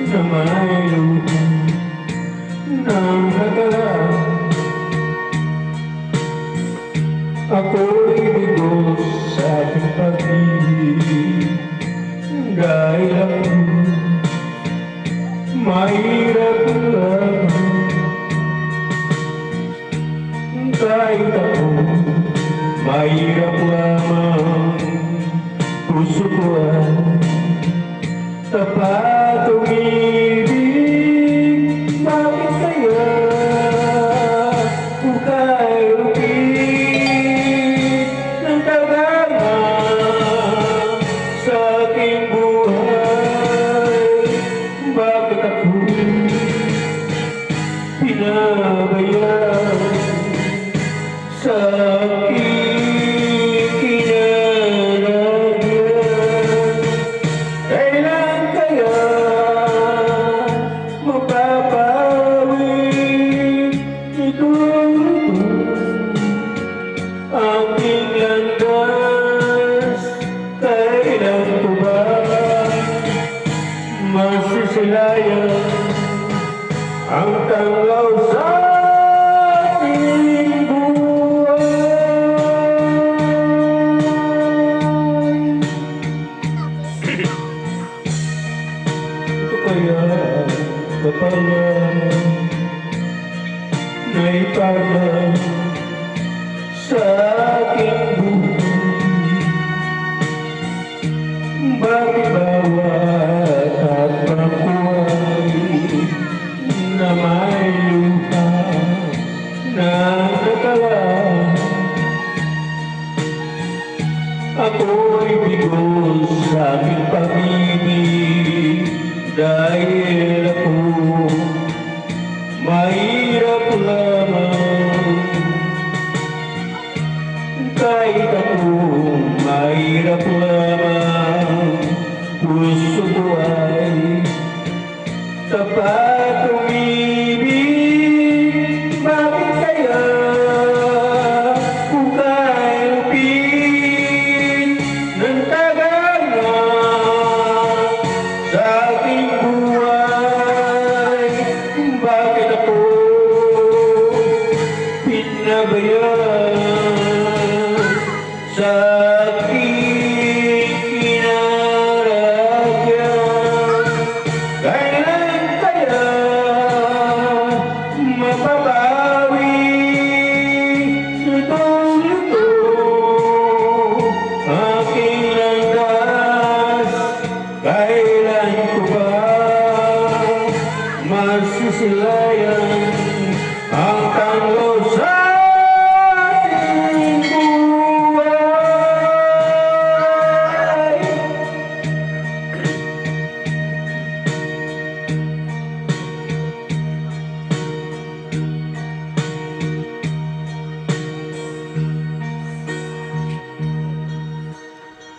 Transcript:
na may luha ng nakaraan. Ako'y bigo sa aking pag-ibig, dahil ako mahirap lang. Kahit ako mahirap lamang, puso ko ay tapat umibig. Bakit kaya ukay-upit ng tagama sa aking buhay? Bakit ako pinabayaan sa aking kinaragyan? Kailan kaya mapapawi itong aking landas? Kailan ko ba masisilayan ang tanglaw sa aking buhay? Ito kaya kapalan na ipagman sa aking buhay? Bakit bawat at pangkuhay na may luha na nakaraan? Ako'y bigo sa aking pag-ibig, dahil ako mahirap lamang. Kahit ako mahirap lamang, puso ko ay tapat umibig. Bakit kaya ukay-upit ng tagama sa